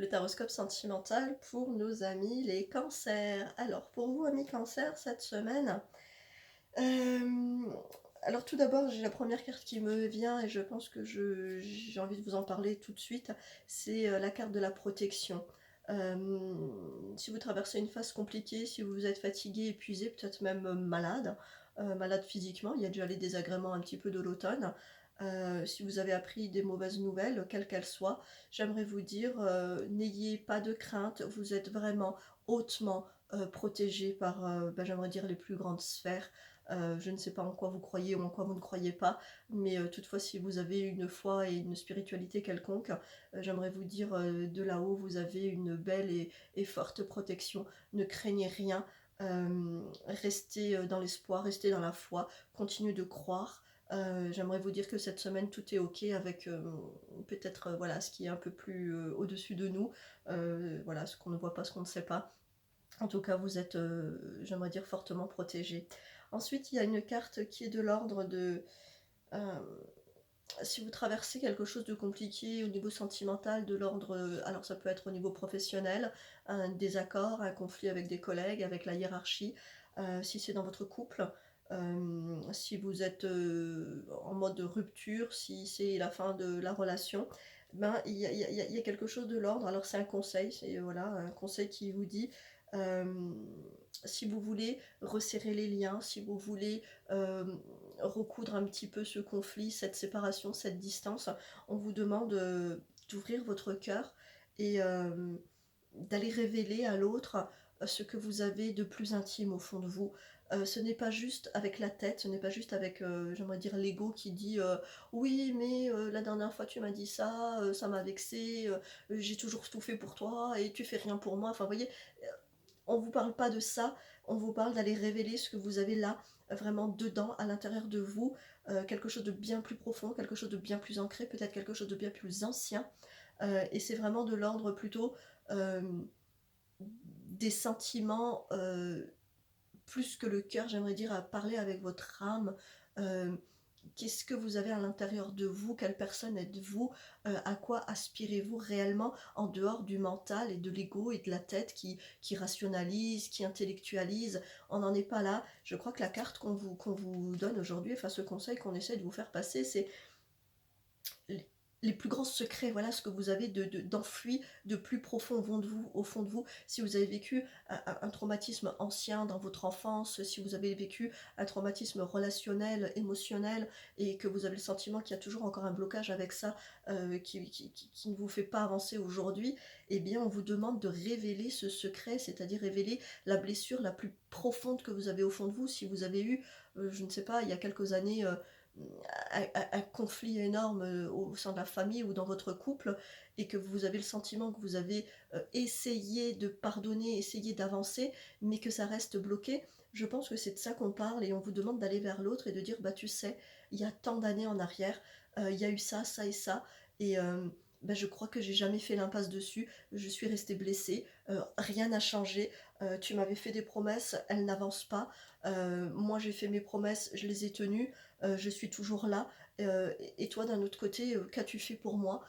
le taroscope sentimental pour nos amis les cancers. Alors pour vous amis cancers cette semaine, hem, alors tout d'abord j'ai la première carte qui me vient et je pense que j'ai envie de vous en parler tout de suite, c'est, la carte de la protection. Si vous traversez une phase compliquée, si vous êtes fatigué, épuisé, peut-être même, malade, malade physiquement, il y a déjà les désagréments un petit peu de l'automne. Si vous avez appris des mauvaises nouvelles, quelles qu'elles soient, j'aimerais vous dire, n'ayez pas de crainte, vous êtes vraiment hautement, protégés par, j'aimerais dire les plus grandes sphères. Je ne sais pas en quoi vous croyez ou en quoi vous ne croyez pas, mais toutefois si vous avez une foi et une spiritualité quelconque, j'aimerais vous dire, de là-haut, vous avez une belle et forte protection. Ne craignez rien, restez, dans l'espoir, restez dans la foi, continuez de croire. J'aimerais vous dire que cette semaine tout est OK avec, peut-être, voilà, ce qui est un peu plus, au-dessus de nous, voilà, ce qu'on ne voit pas, ce qu'on ne sait pas. En tout cas, vous êtes, j'aimerais dire fortement protégés. Ensuite, il y a une carte qui est de l'ordre de, hem, si vous traversez quelque chose de compliqué au niveau sentimental, de l'ordre, alors ça peut être au niveau professionnel, un désaccord, un conflit avec des collègues, avec la hiérarchie, si c'est dans votre couple, si vous êtes, en mode de rupture, si c'est la fin de la relation, il y a quelque chose de l'ordre, alors c'est un conseil, c'est voilà, un conseil qui vous dit, hem, si vous voulez resserrer les liens, si vous voulez, recoudre un petit peu ce conflit, cette séparation, cette distance, on vous demande, d'ouvrir votre cœur et d'aller révéler à l'autre, ce que vous avez de plus intime au fond de vous. Ce n'est pas juste avec la tête, ce n'est pas juste avec, j'aimerais dire l'ego qui dit, «Oui mais la dernière fois tu m'as dit ça, ça m'a vexé, j'ai toujours tout fait pour toi et tu fais rien pour moi». Enfin vous voyez? On vous parle pas de ça, on vous parle d'aller révéler ce que vous avez là, vraiment dedans, à l'intérieur de vous, quelque chose de bien plus profond, quelque chose de bien plus ancré, peut-être quelque chose de bien plus ancien, et c'est vraiment de l'ordre plutôt, hem, des sentiments, plus que le cœur, j'aimerais dire, à parler avec votre âme. Hem, Qu'est-ce que vous avez à l'intérieur de vous? Quelle personne êtes-vous? À quoi aspirez-vous réellement en dehors du mental et de l'ego et de la tête qui rationalise, qui intellectualise? On n'en est pas là. Je crois que la carte qu'on vous donne aujourd'hui, enfin ce conseil qu'on essaie de vous faire passer, c'est les les plus grands secrets, voilà ce que vous avez d'enfoui, de plus profond au fond de vous. Si vous avez vécu un traumatisme ancien dans votre enfance, si vous avez vécu un traumatisme relationnel, émotionnel et que vous avez le sentiment qu'il y a toujours encore un blocage avec ça, qui ne vous fait pas avancer aujourd'hui, eh bien on vous demande de révéler ce secret, c'est-à-dire révéler la blessure la plus profonde que vous avez au fond de vous. Si vous avez eu, je ne sais pas, il y a quelques années, un conflit énorme, au sein de la famille ou dans votre couple et que vous avez le sentiment que vous avez, essayé de pardonner, essayé d'avancer, mais que ça reste bloqué. Je pense que c'est de ça qu'on parle et on vous demande d'aller vers l'autre et de dire: «Bah, tu sais, il y a tant d'années en arrière, il y a eu ça, ça et ça et je crois que j'ai jamais fait l'impasse dessus. Je suis restée blessée, rien n'a changé, tu m'avais fait des promesses, elles n'avancent pas, moi j'ai fait mes promesses, je les ai tenues, je suis toujours là, et toi d'un autre côté, qu'as-tu fait pour moi?»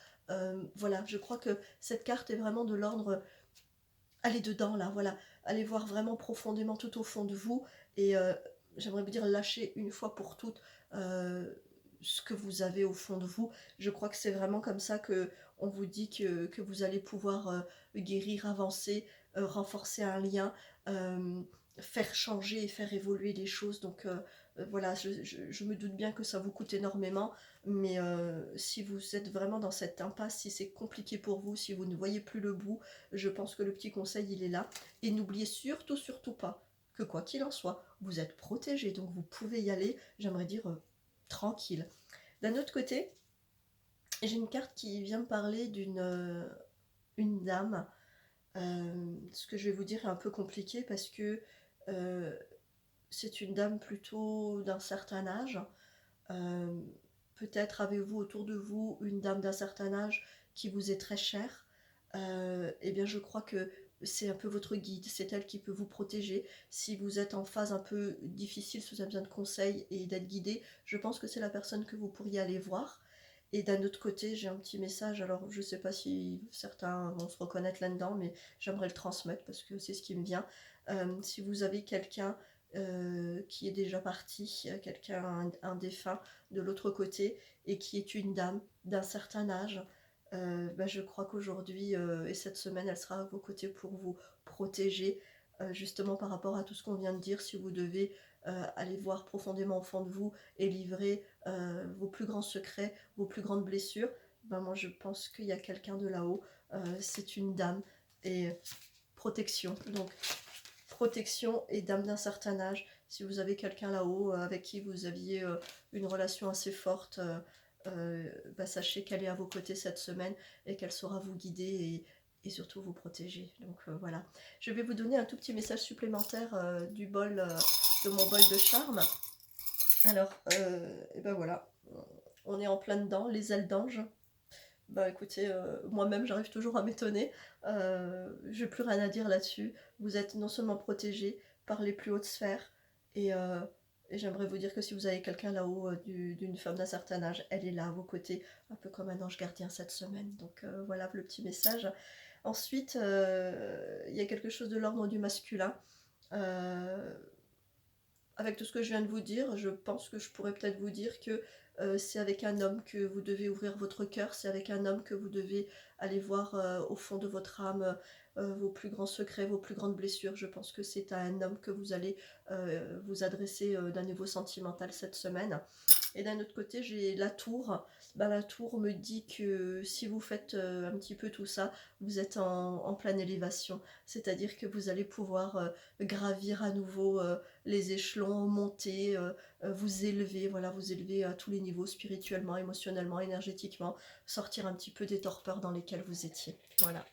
Voilà, je crois que cette carte est vraiment de l'ordre, allez dedans là, voilà, allez voir vraiment profondément tout au fond de vous et j'aimerais vous dire lâchez une fois pour toutes, ce que vous avez au fond de vous. Je crois que c'est vraiment comme ça que on vous dit que vous allez pouvoir, guérir, avancer, renforcer un lien, faire changer et faire évoluer les choses donc voilà, je me doute bien que ça vous coûte énormément, mais si vous êtes vraiment dans cette impasse, si c'est compliqué pour vous, si vous ne voyez plus le bout, je pense que le petit conseil, il est là. Et n'oubliez surtout, surtout pas que quoi qu'il en soit, vous êtes protégé, donc vous pouvez y aller, j'aimerais dire, tranquille. D'un autre côté, j'ai une carte qui vient me parler une dame. Ce que je vais vous dire est un peu compliqué parce que euh, c'est une dame plutôt d'un certain âge. Euh, Peut-être avez-vous autour de vous une dame d'un certain âge qui vous est très chère. Eh bien, je crois que c'est un peu votre guide, c'est elle qui peut vous protéger. Si vous êtes en phase un peu difficile, si vous avez besoin de conseils et d'être guidé, je pense que c'est la personne que vous pourriez aller voir. Et d'un autre côté, j'ai un petit message, alors je ne sais pas si certains vont se reconnaître là-dedans, mais j'aimerais le transmettre parce que c'est ce qui me vient. Si vous avez quelqu'un qui est déjà parti, quelqu'un, un défunt de l'autre côté, et qui est une dame d'un certain âge, bah, je crois qu'aujourd'hui et cette semaine, elle sera à vos côtés pour vous protéger, justement par rapport à tout ce qu'on vient de dire. Si vous devez aller voir profondément au fond de vous et livrer vos plus grands secrets, vos plus grandes blessures, ben moi je pense qu'il y a quelqu'un de là-haut, c'est une dame, et protection, donc protection et dame d'un certain âge. Si vous avez quelqu'un là-haut avec qui vous aviez une relation assez forte, bah, sachez qu'elle est à vos côtés cette semaine et qu'elle saura vous guider et surtout vous protéger. Donc voilà. Je vais vous donner un tout petit message supplémentaire du bol, de mon bol de charme. Alors, et ben voilà, on est en plein dedans, les ailes d'ange. Bah écoutez, moi-même j'arrive toujours à m'étonner. J'ai plus rien à dire là-dessus. Vous êtes non seulement protégé par les plus hautes sphères, et, euh, et j'aimerais vous dire que si vous avez quelqu'un là-haut d'une femme d'un certain âge, elle est là à vos côtés, un peu comme un ange gardien cette semaine. Donc voilà le petit message. Ensuite, il y a quelque chose de l'ordre du masculin. Euh, avec tout ce que je viens de vous dire, je pense que je pourrais peut-être vous dire que c'est avec un homme que vous devez ouvrir votre cœur, c'est avec un homme que vous devez aller voir au fond de votre âme vos plus grands secrets, vos plus grandes blessures. Je pense que c'est à un homme que vous allez vous adresser d'un niveau sentimental cette semaine. Et d'un autre côté, j'ai la tour. Bah, la tour me dit que si vous faites un petit peu tout ça, vous êtes en pleine élévation. C'est-à-dire que vous allez pouvoir gravir à nouveau les échelons, monter, vous élever à tous les niveaux, spirituellement, émotionnellement, énergétiquement, sortir un petit peu des torpeurs dans lesquelles vous étiez. Voilà.